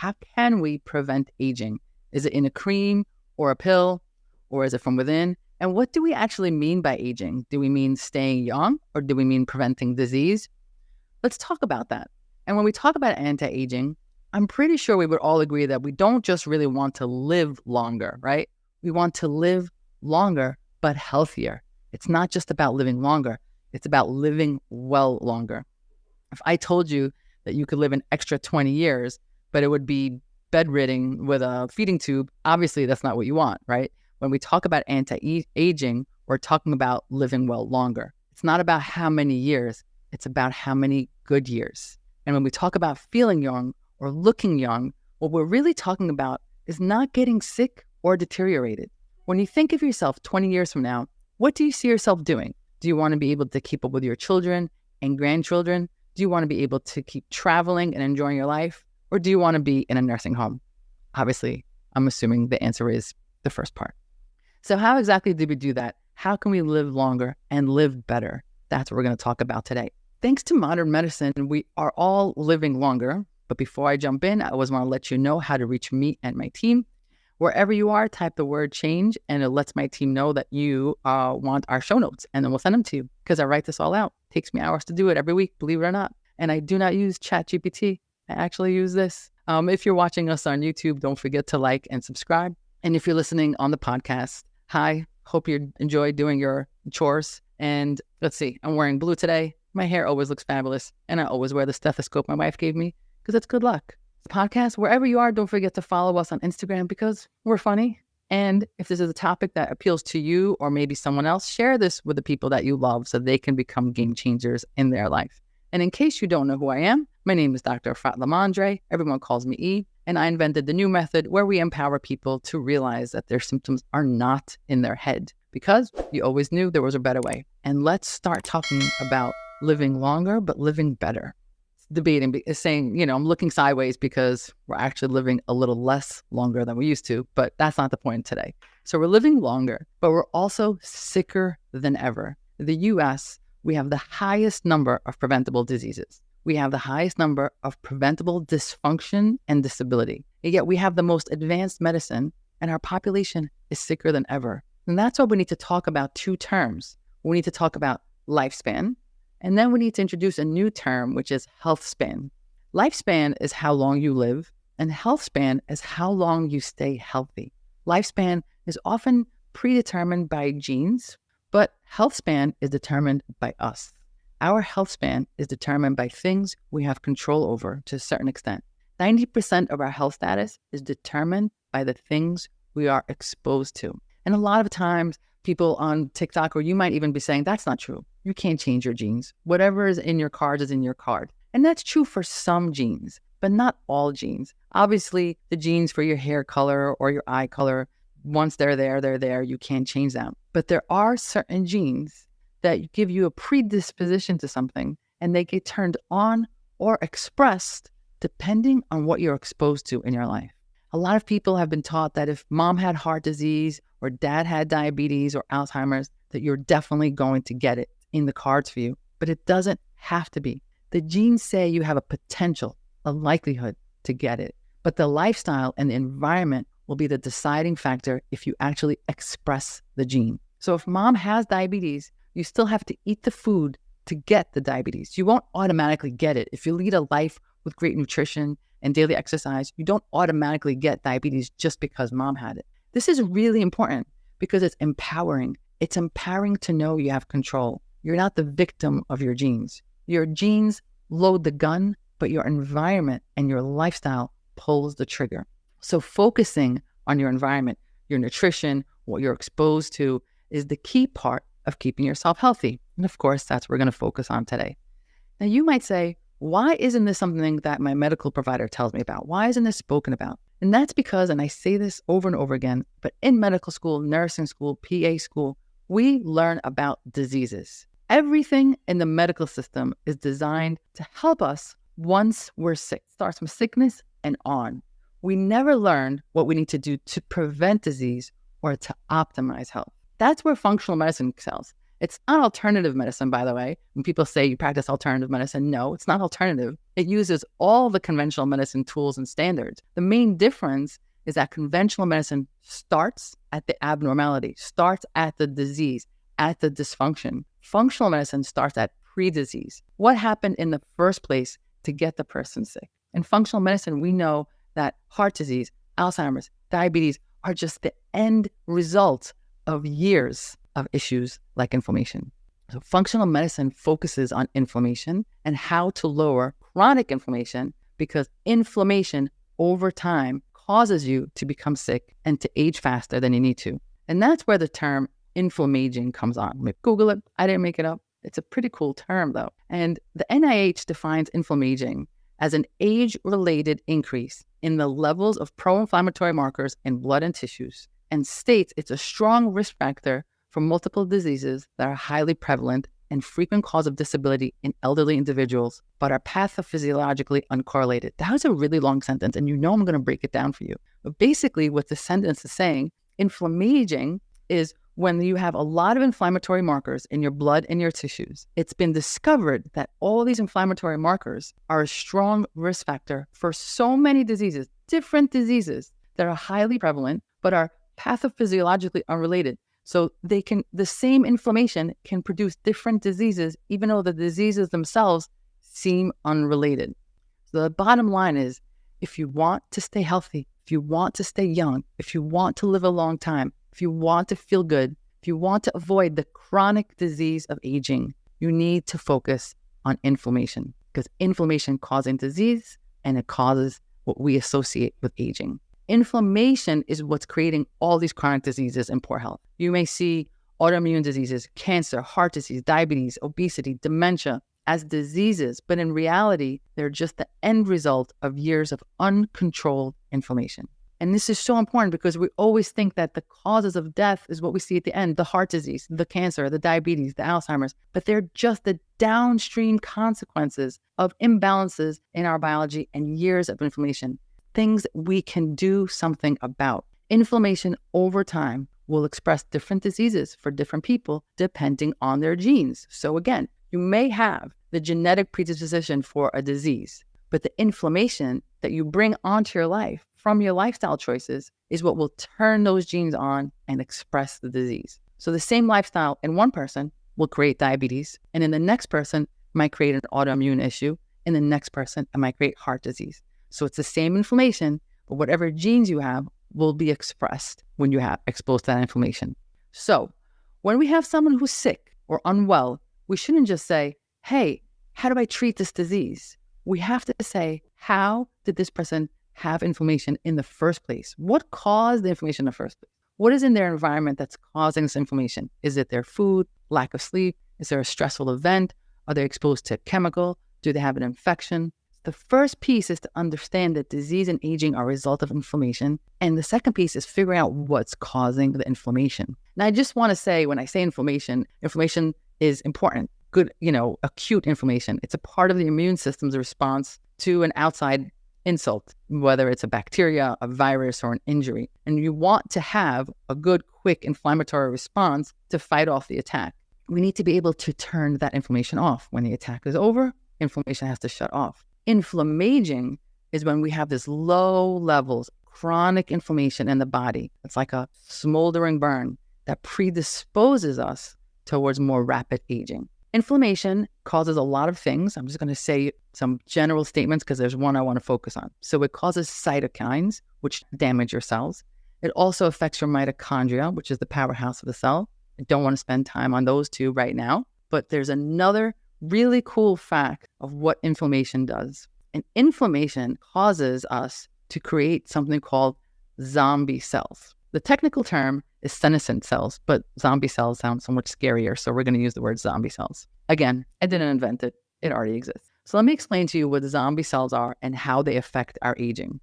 How can we prevent aging? Is it in a cream or a pill, or is it from within? And what do we actually mean by aging? Do we mean staying young, or do we mean preventing disease? Let's talk about that. And when we talk about anti-aging, I'm pretty sure we would all agree that we don't just really want to live longer, right? We want to live longer, but healthier. It's not just about living longer. It's about living well longer. If I told you that you could live an extra 20 years, but it would be bedridden with a feeding tube, obviously that's not what you want, right? When we talk about anti-aging, we're talking about living well longer. It's not about how many years, it's about how many good years. And when we talk about feeling young or looking young, what we're really talking about is not getting sick or deteriorated. When you think of yourself 20 years from now, what do you see yourself doing? Do you want to be able to keep up with your children and grandchildren? Do you want to be able to keep traveling and enjoying your life? Or do you want to be in a nursing home? Obviously, I'm assuming the answer is the first part. So how exactly do we do that? How can we live longer and live better? That's what we're going to talk about today. Thanks to modern medicine, we are all living longer. But before I jump in, I always want to let you know how to reach me and my team. Wherever you are, type the word change, and it lets my team know that you want our show notes, and then we'll send them to you because I write this all out. It takes me hours to do it every week, believe it or not. And I do not use ChatGPT. I actually use this. If you're watching us on YouTube, don't forget to like and subscribe. And if you're listening on the podcast, hi, hope you enjoy doing your chores. And let's see, I'm wearing blue today. My hair always looks fabulous. And I always wear the stethoscope my wife gave me because it's good luck. Podcast, wherever you are, don't forget to follow us on Instagram because we're funny. And if this is a topic that appeals to you or maybe someone else, share this with the people that you love so they can become game changers in their life. And in case you don't know who I am, my name is Dr. INFLAMMAGING. Everyone calls me E. And I invented the new method where we empower people to realize that their symptoms are not in their head because you always knew there was a better way. And let's start talking about living longer, but living better. Debating is saying, I'm looking sideways because we're actually living a little less longer than we used to, but that's not the point today. So we're living longer, but we're also sicker than ever. In the US, we have the highest number of preventable diseases. We have the highest number of preventable dysfunction and disability. And yet we have the most advanced medicine and our population is sicker than ever. And that's why we need to talk about two terms. We need to talk about lifespan, and then we need to introduce a new term, which is health span. Lifespan is how long you live, and health span is how long you stay healthy. Lifespan is often predetermined by genes, but health span is determined by us. Our health span is determined by things we have control over to a certain extent. 90% of our health status is determined by the things we are exposed to. And a lot of times, people on TikTok, or you might even be saying, that's not true. You can't change your genes. Whatever is in your card is in your card. And that's true for some genes, but not all genes. Obviously, the genes for your hair color or your eye color, once they're there, they're there. You can't change them. But there are certain genes that give you a predisposition to something, and they get turned on or expressed depending on what you're exposed to in your life. A lot of people have been taught that if mom had heart disease or dad had diabetes or Alzheimer's, that you're definitely going to get it in the cards for you, but it doesn't have to be. The genes say you have a potential, a likelihood to get it, but the lifestyle and the environment will be the deciding factor if you actually express the gene. So if mom has diabetes, you still have to eat the food to get the diabetes. You won't automatically get it. If you lead a life with great nutrition and daily exercise, you don't automatically get diabetes just because mom had it. This is really important because it's empowering. It's empowering to know you have control. You're not the victim of your genes. Your genes load the gun, but your environment and your lifestyle pulls the trigger. So focusing on your environment, your nutrition, what you're exposed to is the key part of keeping yourself healthy. And of course, that's what we're going to focus on today. Now, you might say, why isn't this something that my medical provider tells me about? Why isn't this spoken about? And that's because, and I say this over and over again, but in medical school, nursing school, PA school, we learn about diseases. Everything in the medical system is designed to help us once we're sick. It starts from sickness and on. We never learn what we need to do to prevent disease or to optimize health. That's where functional medicine excels. It's not alternative medicine, by the way. When people say you practice alternative medicine, no, it's not alternative. It uses all the conventional medicine tools and standards. The main difference is that conventional medicine starts at the abnormality, starts at the disease, at the dysfunction. Functional medicine starts at pre-disease. What happened in the first place to get the person sick? In functional medicine, we know that heart disease, Alzheimer's, diabetes are just the end result of years of issues like inflammation. So functional medicine focuses on inflammation and how to lower chronic inflammation, because inflammation over time causes you to become sick and to age faster than you need to. And that's where the term inflammaging comes on. Google it. I didn't make it up. It's a pretty cool term, though. And the NIH defines inflammaging as an age-related increase in the levels of pro-inflammatory markers in blood and tissues, and states it's a strong risk factor for multiple diseases that are highly prevalent and frequent cause of disability in elderly individuals, but are pathophysiologically uncorrelated. That was a really long sentence, and I'm going to break it down for you. But basically what the sentence is saying, inflammaging is when you have a lot of inflammatory markers in your blood and your tissues. It's been discovered that all these inflammatory markers are a strong risk factor for so many diseases, different diseases that are highly prevalent, but are pathophysiologically unrelated. So the same inflammation can produce different diseases, even though the diseases themselves seem unrelated. So the bottom line is, if you want to stay healthy, if you want to stay young, if you want to live a long time, if you want to feel good, if you want to avoid the chronic disease of aging, you need to focus on inflammation, because inflammation causes disease and it causes what we associate with aging. Inflammation is what's creating all these chronic diseases and poor health. You may see autoimmune diseases, cancer, heart disease, diabetes, obesity, dementia as diseases, but in reality, they're just the end result of years of uncontrolled inflammation. And this is so important because we always think that the causes of death is what we see at the end, the heart disease, the cancer, the diabetes, the Alzheimer's, but they're just the downstream consequences of imbalances in our biology and years of inflammation, things we can do something about. Inflammation over time will express different diseases for different people depending on their genes. So again, you may have the genetic predisposition for a disease, but the inflammation that you bring onto your life from your lifestyle choices is what will turn those genes on and express the disease. So the same lifestyle in one person will create diabetes, and in the next person might create an autoimmune issue, and the next person it might create heart disease. So it's the same inflammation, but whatever genes you have will be expressed when you have exposed to that inflammation. So when we have someone who's sick or unwell, we shouldn't just say, hey, how do I treat this disease? We have to say, how did this person have inflammation in the first place? What caused the inflammation in the first place? What is in their environment that's causing this inflammation? Is it their food, lack of sleep? Is there a stressful event? Are they exposed to a chemical? Do they have an infection? The first piece is to understand that disease and aging are a result of inflammation. And the second piece is figuring out what's causing the inflammation. Now, I just want to say, when I say inflammation is important. Good, acute inflammation. It's a part of the immune system's response to an outside insult, whether it's a bacteria, a virus, or an injury. And you want to have a good, quick inflammatory response to fight off the attack. We need to be able to turn that inflammation off. When the attack is over, inflammation has to shut off. Inflammaging is when we have this low levels, chronic inflammation in the body. It's like a smoldering burn that predisposes us towards more rapid aging. Inflammation causes a lot of things. I'm just going to say some general statements because there's one I want to focus on. So it causes cytokines, which damage your cells. It also affects your mitochondria, which is the powerhouse of the cell. I don't want to spend time on those two right now, but there's another really cool fact of what inflammation does. And inflammation causes us to create something called zombie cells. The technical term is senescent cells, but zombie cells sound so much scarier, so we're going to use the word zombie cells. Again, I didn't invent it. It already exists. So let me explain to you what zombie cells are and how they affect our aging.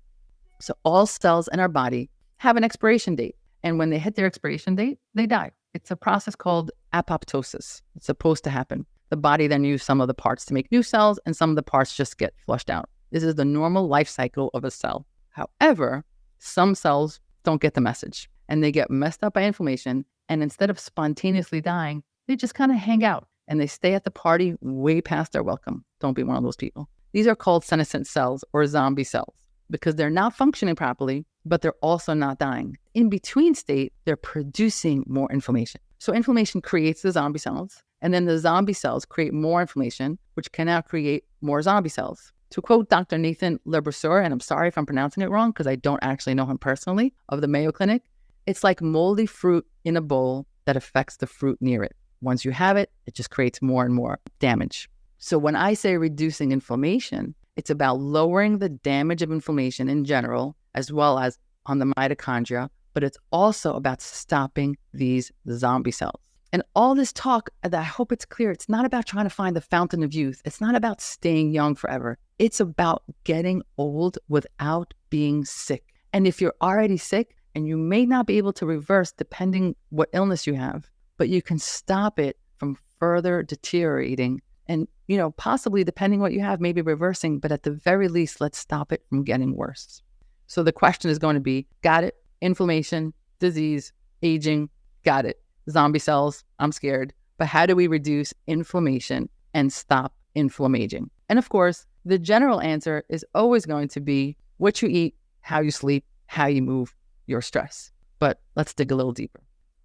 So all cells in our body have an expiration date, and when they hit their expiration date, they die. It's a process called apoptosis. It's supposed to happen. The body then uses some of the parts to make new cells, and some of the parts just get flushed out. This is the normal life cycle of a cell. However, some cells don't get the message, and they get messed up by inflammation, and instead of spontaneously dying, They just kind of hang out and they stay at the party way past their welcome. Don't be one of those people. These are called senescent cells or zombie cells because they're not functioning properly, but they're also not dying. In between state, they're producing more inflammation. So inflammation creates the zombie cells, and then the zombie cells create more inflammation, which can now create more zombie cells. To quote Dr. Nathan Lebresseur, and I'm sorry if I'm pronouncing it wrong because I don't actually know him personally, of the Mayo Clinic, it's like moldy fruit in a bowl that affects the fruit near it. Once you have it, it just creates more and more damage. So when I say reducing inflammation, it's about lowering the damage of inflammation in general, as well as on the mitochondria, but it's also about stopping these zombie cells. And all this talk, I hope it's clear, it's not about trying to find the fountain of youth. It's not about staying young forever. It's about getting old without being sick. And if you're already sick, and you may not be able to reverse depending what illness you have, but you can stop it from further deteriorating and, possibly depending what you have, maybe reversing, but at the very least, let's stop it from getting worse. So the question is going to be, got it? Inflammation, disease, aging, got it. Zombie cells, I'm scared. But how do we reduce inflammation and stop inflammaging? And of course, the general answer is always going to be what you eat, how you sleep, how you move, your stress. But let's dig a little deeper.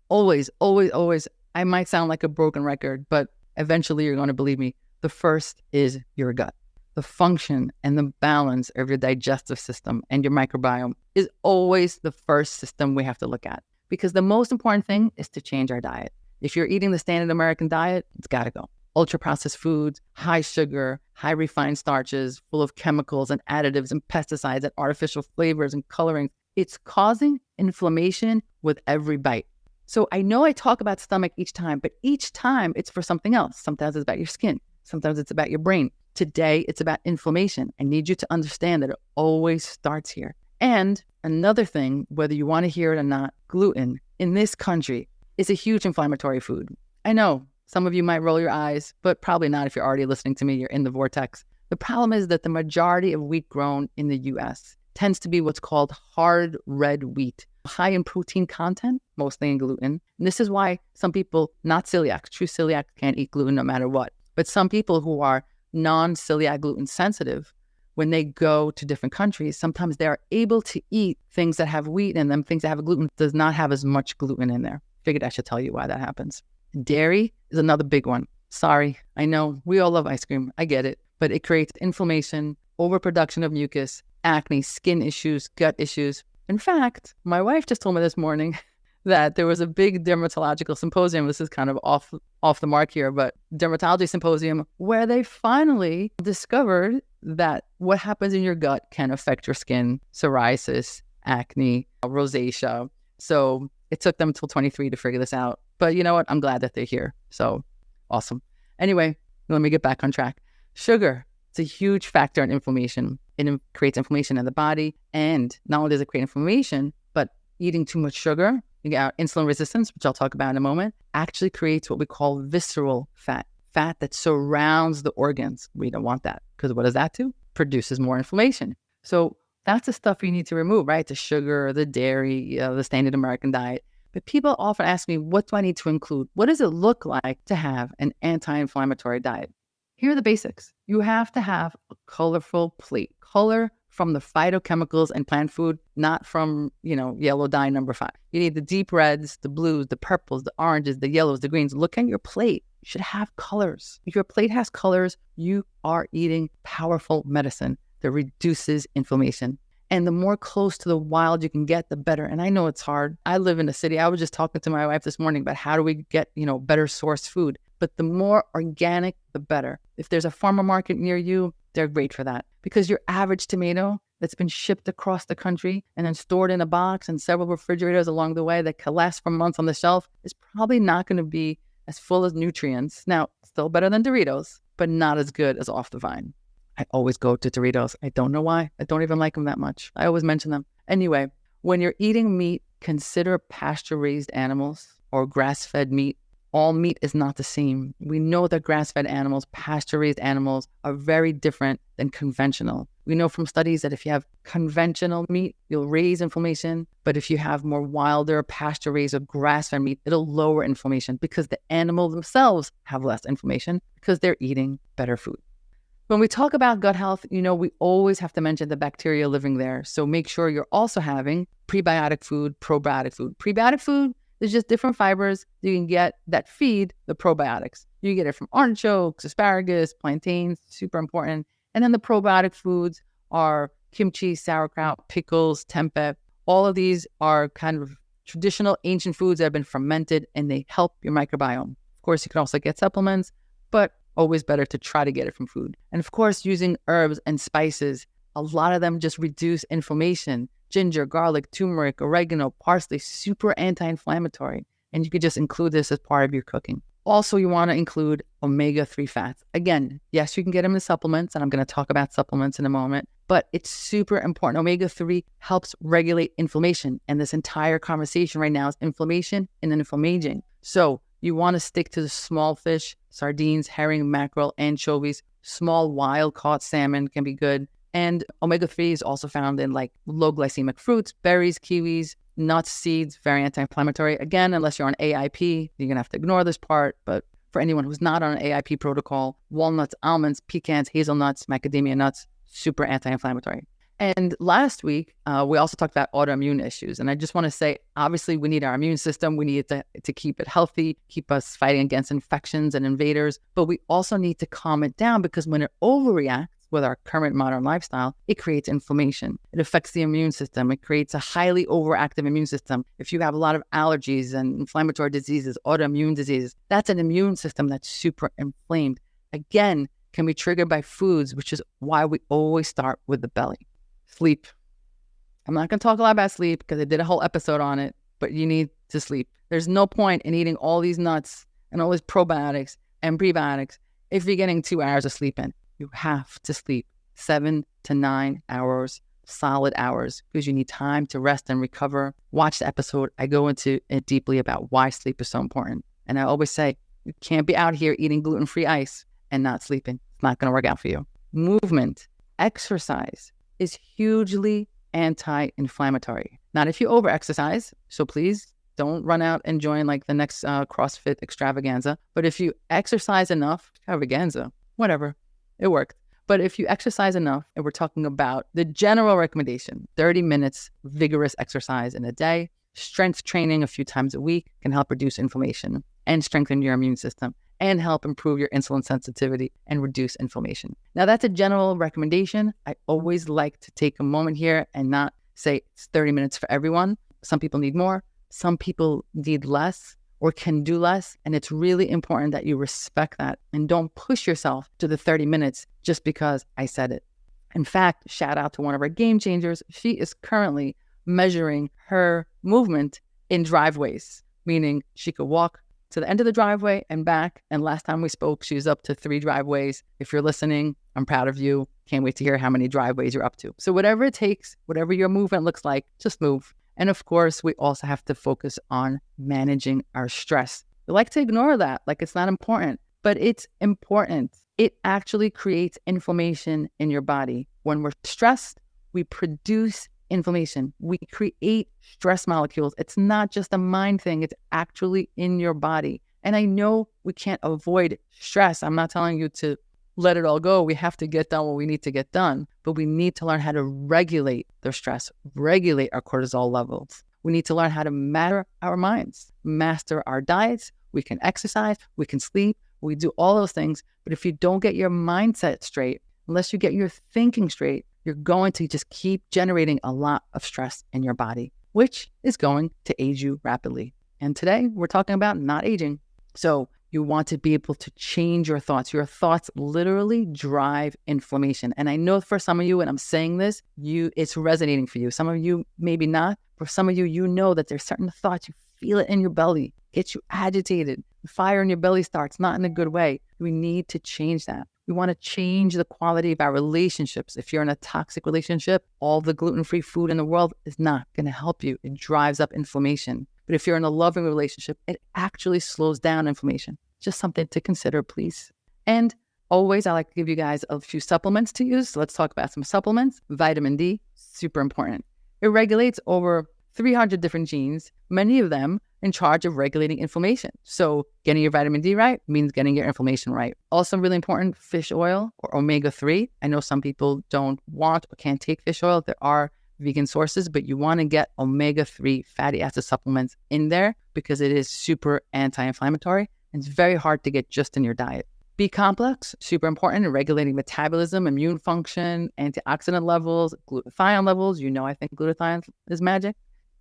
Always, always, always, I might sound like a broken record, but eventually you're going to believe me. The first is your gut. The function and the balance of your digestive system and your microbiome is always the first system we have to look at. Because the most important thing is to change our diet. If you're eating the standard American diet, it's got to go. Ultra-processed foods, high sugar, high refined starches, full of chemicals and additives and pesticides and artificial flavors and colorings. It's causing inflammation with every bite. So I know I talk about stomach each time, but each time it's for something else. Sometimes it's about your skin. Sometimes it's about your brain. Today, it's about inflammation. I need you to understand that it always starts here. And another thing, whether you want to hear it or not, gluten in this country is a huge inflammatory food. I know some of you might roll your eyes, but probably not if you're already listening to me. You're in the vortex. The problem is that the majority of wheat grown in the U.S. tends to be what's called hard red wheat, high in protein content, mostly in gluten. And this is why some people, not celiac, true celiac can't eat gluten no matter what. But some people who are non-celiac gluten sensitive, when they go to different countries, sometimes they are able to eat things that have wheat in them, things that have gluten, does not have as much gluten in there. Figured I should tell you why that happens. Dairy is another big one. Sorry, I know we all love ice cream. I get it. But it creates inflammation, overproduction of mucus, acne, skin issues, gut issues. In fact, my wife just told me this morning that there was a big dermatological symposium. This is kind of off the mark here, but dermatology symposium where they finally discovered that what happens in your gut can affect your skin, psoriasis, acne, rosacea. So it took them until 23 to figure this out. But you know what? I'm glad that they're here. So awesome. Anyway, let me get back on track. Sugar, it's a huge factor in inflammation. It creates inflammation in the body. And not only does it create inflammation, but eating too much sugar, you get insulin resistance, which I'll talk about in a moment, actually creates what we call visceral fat, fat that surrounds the organs. We don't want that because what does that do? Produces more inflammation. So that's the stuff you need to remove, right? The sugar, the dairy, the standard American diet. But people often ask me, what do I need to include? What does it look like to have an anti-inflammatory diet? Here are the basics. You have to have a colorful plate. Color from the phytochemicals and plant food, not from, yellow dye number 5. You need the deep reds, the blues, the purples, the oranges, the yellows, the greens. Look at your plate. You should have colors. If your plate has colors, you are eating powerful medicine that reduces inflammation. And the more close to the wild you can get, the better. And I know it's hard. I live in a city. I was just talking to my wife this morning about how do we get, better sourced food. But the more organic, the better. If there's a farmer market near you, they're great for that. Because your average tomato that's been shipped across the country and then stored in a box and several refrigerators along the way that can last for months on the shelf is probably not going to be as full of nutrients. Now, still better than Doritos, but not as good as off the vine. I always go to Doritos. I don't know why. I don't even like them that much. I always mention them. Anyway, when you're eating meat, consider pasture-raised animals or grass-fed meat. All meat is not the same. We know that grass-fed animals, pasture-raised animals are very different than conventional. We know from studies that if you have conventional meat, you'll raise inflammation. But if you have more wilder, pasture-raised or grass-fed meat, it'll lower inflammation because the animals themselves have less inflammation because they're eating better food. When we talk about gut health, we always have to mention the bacteria living there. So make sure you're also having prebiotic food, probiotic food. Prebiotic food is just different fibers you can get that feed the probiotics. You get it from artichokes, asparagus, plantains, super important. And then the probiotic foods are kimchi, sauerkraut, pickles, tempeh. All of these are kind of traditional ancient foods that have been fermented and they help your microbiome. Of course, you can also get supplements, but always better to try to get it from food. And of course, using herbs and spices, a lot of them just reduce inflammation. Ginger, garlic, turmeric, oregano, parsley, super anti-inflammatory. And you could just include this as part of your cooking. Also, you want to include omega-3 fats. Again, yes, you can get them in supplements, and I'm going to talk about supplements in a moment, but it's super important. Omega-3 helps regulate inflammation. And this entire conversation right now is inflammation and inflammaging. So you want to stick to the small fish, sardines, herring, mackerel, anchovies. Small wild-caught salmon can be good. And omega-3 is also found in low glycemic fruits, berries, kiwis, nuts, seeds, very anti-inflammatory. Again, unless you're on AIP, you're going to have to ignore this part. But for anyone who's not on an AIP protocol, walnuts, almonds, pecans, hazelnuts, macadamia nuts, super anti-inflammatory. And last week, we also talked about autoimmune issues. And I just want to say, obviously, we need our immune system. We need it to keep it healthy, keep us fighting against infections and invaders. But we also need to calm it down because when it overreacts with our current modern lifestyle, it creates inflammation. It affects the immune system. It creates a highly overactive immune system. If you have a lot of allergies and inflammatory diseases, autoimmune diseases, that's an immune system that's super inflamed. Again, can be triggered by foods, which is why we always start with the belly. Sleep. I'm not going to talk a lot about sleep because I did a whole episode on it, but you need to sleep. There's no point in eating all these nuts and all these probiotics and prebiotics if you're getting 2 hours of sleep in. You have to sleep 7 to 9 hours, solid hours, because you need time to rest and recover. Watch the episode. I go into it deeply about why sleep is so important. And I always say, you can't be out here eating gluten-free ice and not sleeping. It's not going to work out for you. Movement, exercise is hugely anti-inflammatory. Not if you over-exercise. So please don't run out and join the next CrossFit extravaganza. But if you exercise enough, extravaganza, whatever, it worked. But if you exercise enough, and we're talking about the general recommendation, 30 minutes vigorous exercise in a day, strength training a few times a week can help reduce inflammation and strengthen your immune system and help improve your insulin sensitivity and reduce inflammation. Now, that's a general recommendation. I always like to take a moment here and not say it's 30 minutes for everyone. Some people need more. Some people need less or can do less. And it's really important that you respect that and don't push yourself to the 30 minutes just because I said it. In fact, shout out to one of our game changers. She is currently measuring her movement in driveways, meaning she could walk to the end of the driveway and back. And last time we spoke, she was up to 3 driveways. If you're listening, I'm proud of you. Can't wait to hear how many driveways you're up to. So whatever it takes, whatever your movement looks like, just move. And of course, we also have to focus on managing our stress. We like to ignore that, like it's not important, but it's important. It actually creates inflammation in your body. When we're stressed, we produce inflammation. We create stress molecules. It's not just a mind thing. It's actually in your body. And I know we can't avoid stress. I'm not telling you to let it all go. We have to get done what we need to get done, but we need to learn how to regulate the stress, regulate our cortisol levels. We need to learn how to master our minds, master our diets. We can exercise, we can sleep, we do all those things. But if you don't get your mindset straight, unless you get your thinking straight, you're going to just keep generating a lot of stress in your body, which is going to age you rapidly. And today we're talking about not aging. So you want to be able to change your thoughts. Your thoughts literally drive inflammation. And I know for some of you, and I'm saying this, it's resonating for you. Some of you, maybe not. For some of you, you know that there's certain thoughts, you feel it in your belly, gets you agitated. The fire in your belly starts, not in a good way. We need to change that. We want to change the quality of our relationships. If you're in a toxic relationship, all the gluten-free food in the world is not going to help you. It drives up inflammation. But if you're in a loving relationship, it actually slows down inflammation. Just something to consider, please. And Always, I like to give you guys a few supplements to use. So let's talk about some supplements. Vitamin D, super important. It regulates over 300 different genes, many of them in charge of regulating inflammation. So getting your vitamin D right means getting your inflammation right. Also really important, fish oil or omega-3. I know some people don't want or can't take fish oil. There are vegan sources, but you want to get omega-3 fatty acid supplements in there because it is super anti-inflammatory and it's very hard to get just in your diet. B complex, super important in regulating metabolism, immune function, antioxidant levels, glutathione levels. You know, I think glutathione is magic.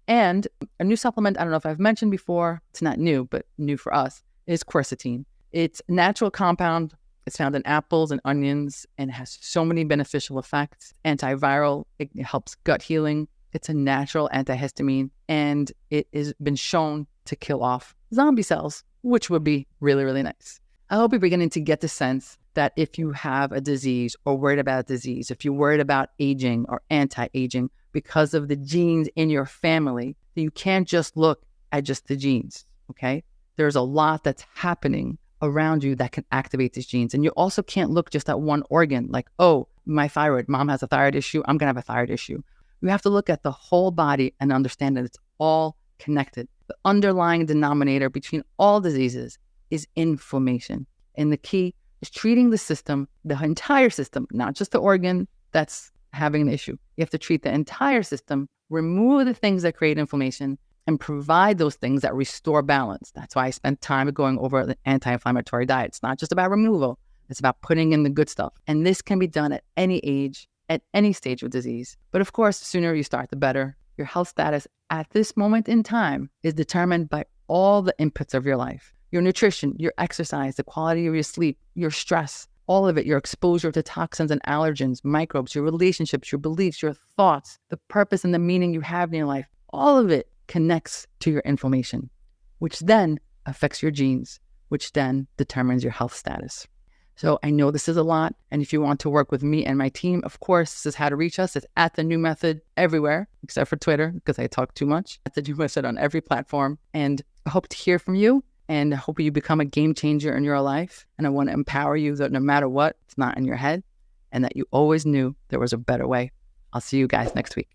And a new supplement, I don't know if I've mentioned before, it's not new, but new for us, is quercetin. It's a natural compound. It's found in apples and onions and has so many beneficial effects. Antiviral, it helps gut healing. It's a natural antihistamine, and it has been shown to kill off zombie cells, which would be really, really nice. I hope you're beginning to get the sense that if you have a disease or worried about a disease, if you're worried about aging or anti-aging because of the genes in your family, that you can't just look at just the genes, okay? There's a lot that's happening around you that can activate these genes. And you also can't look just at one organ like, oh, my thyroid, mom has a thyroid issue, I'm going to have a thyroid issue. You have to look at the whole body and understand that it's all connected. The underlying denominator between all diseases is inflammation. And the key is treating the system, the entire system, not just the organ that's having an issue. You have to treat the entire system, remove the things that create inflammation, and provide those things that restore balance. That's why I spent time going over the anti-inflammatory diet. It's not just about removal. It's about putting in the good stuff. And this can be done at any age, at any stage of disease. But of course, the sooner you start, the better. Your health status at this moment in time is determined by all the inputs of your life. Your nutrition, your exercise, the quality of your sleep, your stress, all of it, your exposure to toxins and allergens, microbes, your relationships, your beliefs, your thoughts, the purpose and the meaning you have in your life, all of it connects to your inflammation, which then affects your genes, which then determines your health status. So I know this is a lot. And if you want to work with me and my team, of course, this is how to reach us. It's at The New Method everywhere, except for Twitter, because I talk too much. At The New Method on every platform. And I hope to hear from you. And I hope you become a game changer in your life. And I want to empower you that no matter what, it's not in your head. And that you always knew there was a better way. I'll see you guys next week.